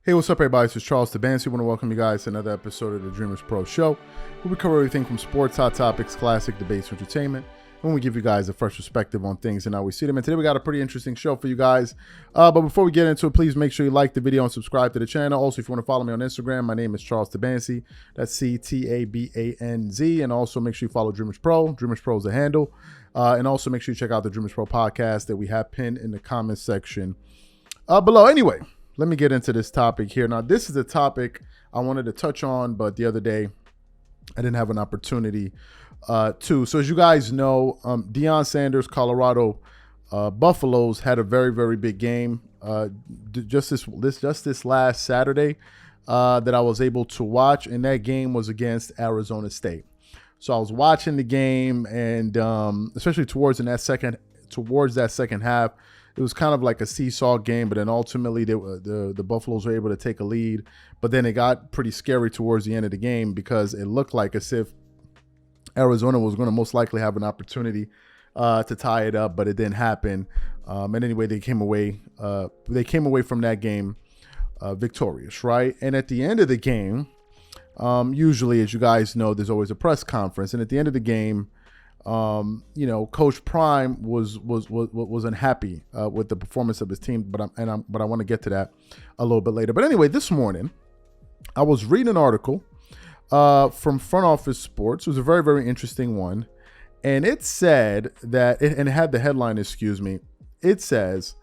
Hey, what's up, everybody? This is Charles Tabansi. I want to welcome you guys to another episode of the Dreamerspro Show, where we cover everything from sports, hot topics, classic debates, entertainment, and we give you guys a fresh perspective on things and how we see them. And today we got a pretty interesting show for you guys. But before we get into it, please make sure you like the video and subscribe to the channel. Also, if you want to follow me on Instagram, my name is Charles Tabansi. That's C-T-A-B-A-N-Z. And also make sure you follow Dreamerspro. Dreamerspro is the handle. And also make sure you check out the Dreamerspro podcast that we have pinned in the comment section below. Anyway, let me get into this topic here. Now, this is a topic I wanted to touch on, but the other day I didn't have an opportunity to. So as you guys know, Deion Sanders, Colorado Buffaloes had a very, very big game just this last Saturday that I was able to watch, and that game was against Arizona State. So I was watching the game, and especially towards that second half, it was kind of like a seesaw game, but then ultimately the Buffaloes were able to take a lead. But then it got pretty scary towards the end of the game because it looked like as if Arizona was going to most likely have an opportunity to tie it up, but it didn't happen. And anyway, they came away from that game victorious, right? And at the end of the game, usually, as you guys know, there's always a press conference, and at the end of the game, Coach Prime was unhappy with the performance of his team, but I want to get to that a little bit later. But anyway, this morning I was reading an article from Front Office Sports. It was a very, very interesting one, and it said that it had the headline. It says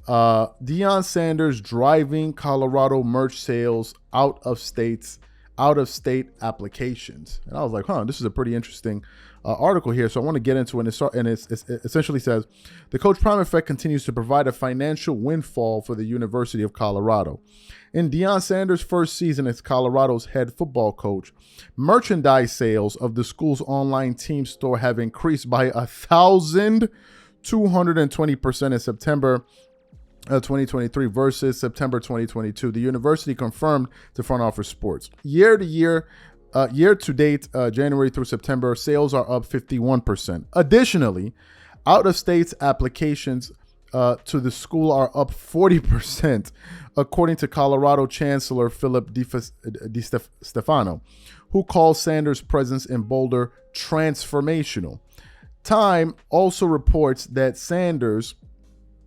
Deion Sanders driving Colorado merch sales out of state applications, and I was like, this is a pretty interesting article here, so I want to get into it. And it essentially says the Coach Prime effect continues to provide a financial windfall for the University of Colorado. In Deion Sanders' first season as Colorado's head football coach, merchandise sales of the school's online team store have increased by 1,220% in September 2023 versus September 2022. The university confirmed to Front Office Sports. Year to date, January through September, sales are up 51%. Additionally, out-of-state applications to the school are up 40%, according to Colorado Chancellor Philip DiStefano, who calls Sanders' presence in Boulder transformational. Time also reports that Sanders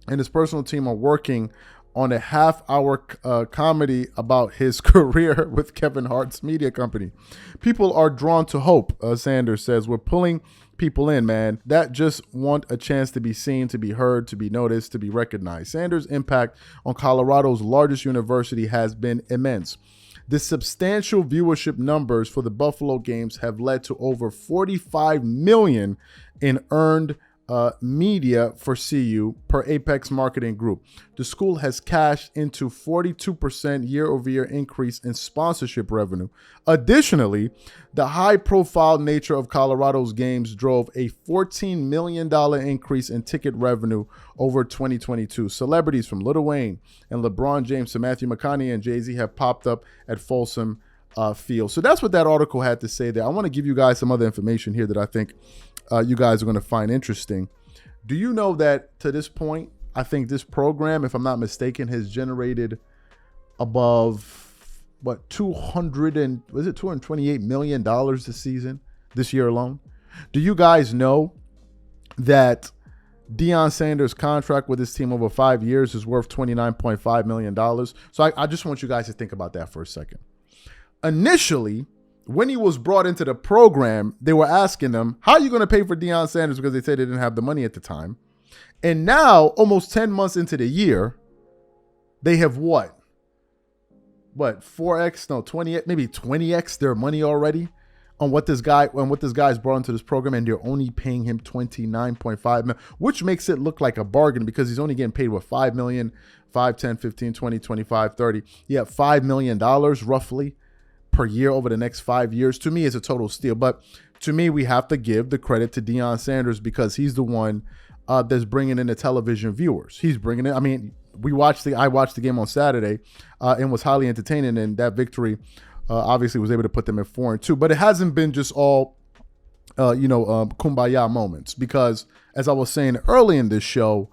and his personal team are working on a half-hour comedy about his career with Kevin Hart's media company. People are drawn to hope, Sanders says. We're pulling people in, man, that just want a chance to be seen, to be heard, to be noticed, to be recognized. Sanders' impact on Colorado's largest university has been immense. The substantial viewership numbers for the Buffalo games have led to over $45 million in earned media for CU per Apex Marketing Group. The school has cashed into 42% year-over-year increase in sponsorship revenue. Additionally, the high-profile nature of Colorado's games drove a $14 million increase in ticket revenue over 2022. Celebrities from Lil Wayne and LeBron James to Matthew McConaughey and Jay-Z have popped up at Folsom Field. So that's what that article had to say there. I want to give you guys some other information here that I think you guys are going to find interesting. Do you know that to this point, I think this program, if I'm not mistaken, has generated above $228 million this year alone? Do you guys know that Deion Sanders' contract with his team over 5 years is worth $29.5 million? So I just want you guys to think about that for a second. Initially, when he was brought into the program, they were asking him, how are you going to pay for Deion Sanders? Because they said they didn't have the money at the time. And now, almost 10 months into the year, they have 4x, no, 20x, maybe 20x their money already on what this guy's brought into this program, and they're only paying him $29.5 million, which makes it look like a bargain because he's only getting paid with $5 million, 5, 10, 15, 20, 25, 30. Yeah, $5 million roughly per year over the next 5 years. To me, is a total steal. But to me, we have to give the credit to Deion Sanders because he's the one that's bringing in the television viewers. He's bringing in. I mean, I watched the game on Saturday and was highly entertaining. And that victory obviously was able to put them at 4-2. But it hasn't been just all kumbaya moments because, as I was saying early in this show,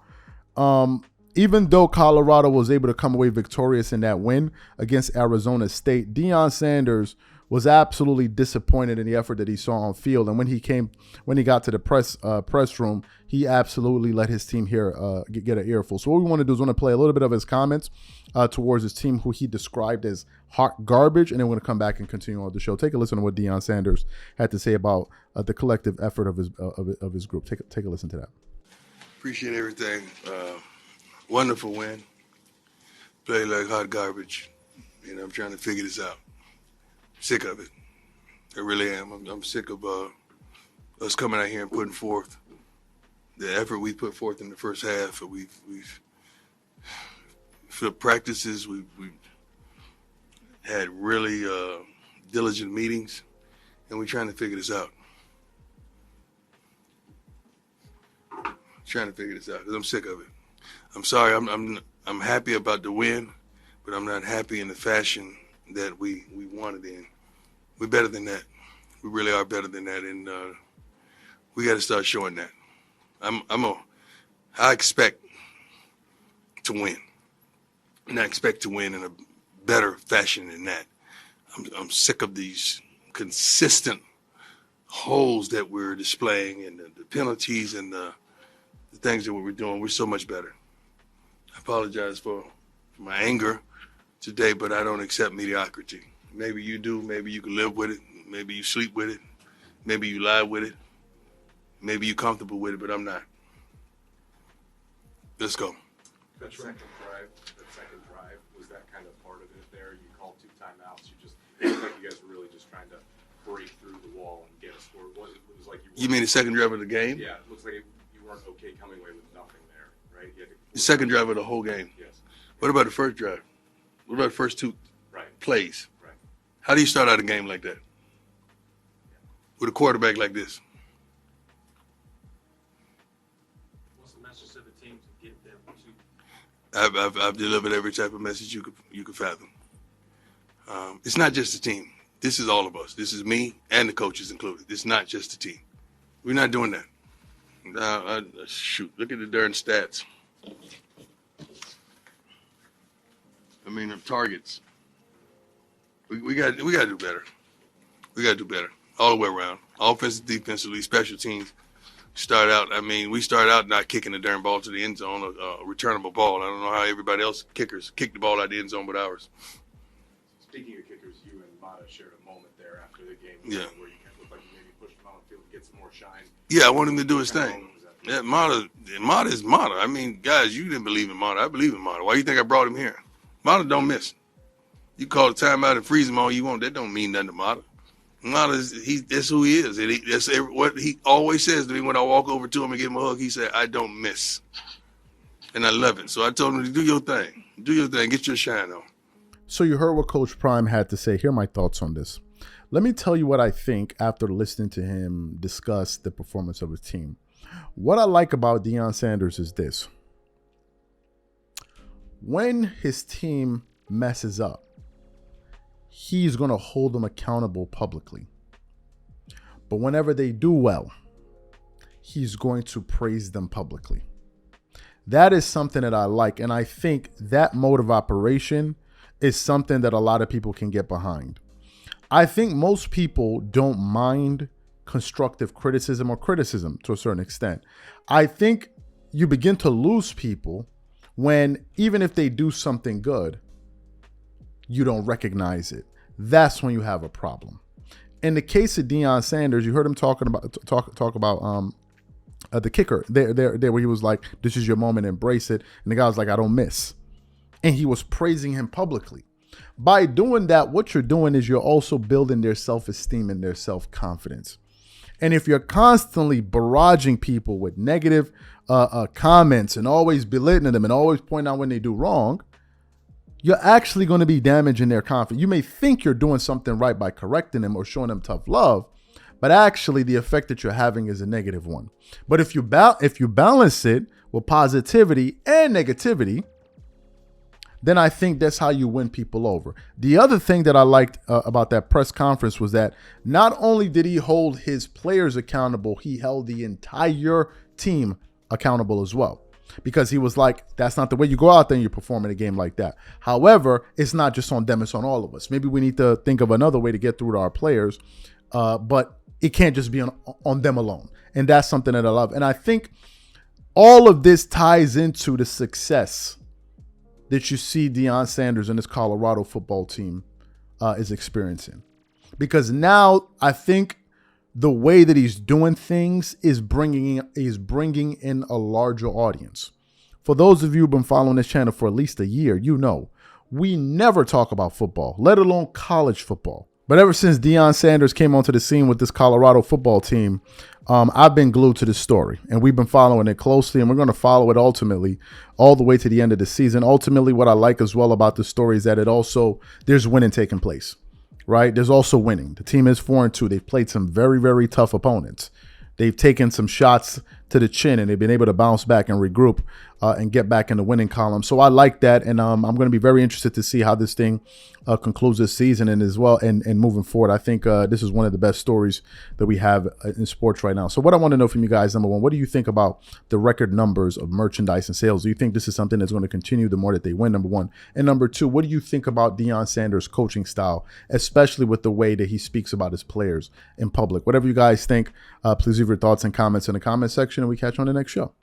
Even though Colorado was able to come away victorious in that win against Arizona State, Deion Sanders was absolutely disappointed in the effort that he saw on field. And when he got to the press room, he absolutely let his team get an earful. So what we want to do is want to play a little bit of his comments towards his team, who he described as hot garbage, and then we're going to come back and continue on the show. Take a listen to what Deion Sanders had to say about the collective effort of his group. Take a listen to that. Appreciate everything. Wonderful win. Played like hot garbage. I'm trying to figure this out. Sick of it. I really am. I'm sick of us coming out here and putting forth the effort we put forth in the first half. We've flipped practices. We've had really diligent meetings, and we're trying to figure this out. Trying to figure this out because I'm sick of it. I'm sorry. I'm happy about the win, but I'm not happy in the fashion that we won it in. We're better than that. We really are better than that, and we got to start showing that. I expect to win, and I expect to win in a better fashion than that. I'm sick of these consistent holes that we're displaying and the penalties and the things that we're doing. We're so much better. I apologize for my anger today, but I don't accept mediocrity. Maybe you do. Maybe you can live with it. Maybe you sleep with it. Maybe you lie with it. Maybe you're comfortable with it, but I'm not. Let's go. That second drive, was that kind of part of it there? You called 2 timeouts. It looked like you guys were really just trying to break through the wall and get a score. It was like You mean the second drive of the game? Yeah, it looks like you weren't okay coming away with nothing there, right? The second drive of the whole game. Yes. What about the first drive? What about the first 2 plays? Right. How do you start out a game like that? With a quarterback like this? What's the message to the team to get them to? I've delivered every type of message you could fathom. It's not just the team. This is all of us. This is me and the coaches included. It's not just the team. We're not doing that. Shoot, look at the darn stats. The targets. We got to do better. We got to do better all the way around. Offensive, defensively, special teams. We start out not kicking the darn ball to the end zone, a returnable ball. I don't know how everybody else kickers kick the ball out the end zone but ours. Speaking of kickers, you and Mata shared a moment there after the game where you looked like you maybe pushed him on the field to get some more shine. Yeah, I want him to do his thing. Yeah, Mata is Mata. Guys, you didn't believe in Mata. I believe in Mata. Why do you think I brought him here? Mata don't miss. You call a timeout and freeze him all you want. That don't mean nothing to Mata. Mata, that's who he is. That's what he always says to me when I walk over to him and give him a hug. He said, I don't miss. And I love it. So I told him to do your thing. Do your thing. Get your shine on. So you heard what Coach Prime had to say. Here are my thoughts on this. Let me tell you what I think after listening to him discuss the performance of his team. What I like about Deion Sanders is this. When his team messes up, he's going to hold them accountable publicly. But whenever they do well, he's going to praise them publicly. That is something that I like. And I think that mode of operation is something that a lot of people can get behind. I think most people don't mind constructive criticism or criticism to a certain extent. I think you begin to lose people when, even if they do something good, you don't recognize it. That's when you have a problem. In the case of Deion Sanders, you heard him talk about the kicker there where he was like, "This is your moment, embrace it." And the guy was like, "I don't miss," and he was praising him publicly. By doing that, what you're doing is you're also building their self-esteem and their self-confidence. And if you're constantly barraging people with negative comments and always belittling them and always pointing out when they do wrong, you're actually going to be damaging their confidence. You may think you're doing something right by correcting them or showing them tough love, but actually the effect that you're having is a negative one. But if you balance it with positivity and negativity, then I think that's how you win people over. The other thing that I liked about that press conference was that not only did he hold his players accountable, he held the entire team accountable as well. because he was like, that's not the way you go out there and you perform in a game like that. However, it's not just on them, it's on all of us. Maybe we need to think of another way to get through to our players, but it can't just be on them alone. And that's something that I love. And I think all of this ties into the success that you see Deion Sanders and this Colorado football team is experiencing. Because now I think the way that he's doing things is bringing in a larger audience. For those of you who've been following this channel for at least a year, you know, we never talk about football, let alone college football. But ever since Deion Sanders came onto the scene with this Colorado football team, I've been glued to this story, and we've been following it closely, and we're going to follow it ultimately all the way to the end of the season. Ultimately, what I like as well about the story is that there's winning taking place, right? There's also winning. The team is 4-2. They've played some very, very tough opponents. They've taken some shots to the chin, and they've been able to bounce back and regroup and get back in the winning column. So I like that, and I'm going to be very interested to see how this thing concludes this season and as well and moving forward. I think this is one of the best stories that we have in sports right now. So what I want to know from you guys, number one, what do you think about the record numbers of merchandise and sales? Do you think this is something that's going to continue the more that they win, number one? And number two, what do you think about Deion Sanders' coaching style, especially with the way that he speaks about his players in public? Whatever you guys think, please leave your thoughts and comments in the comment section, and we catch you on the next show.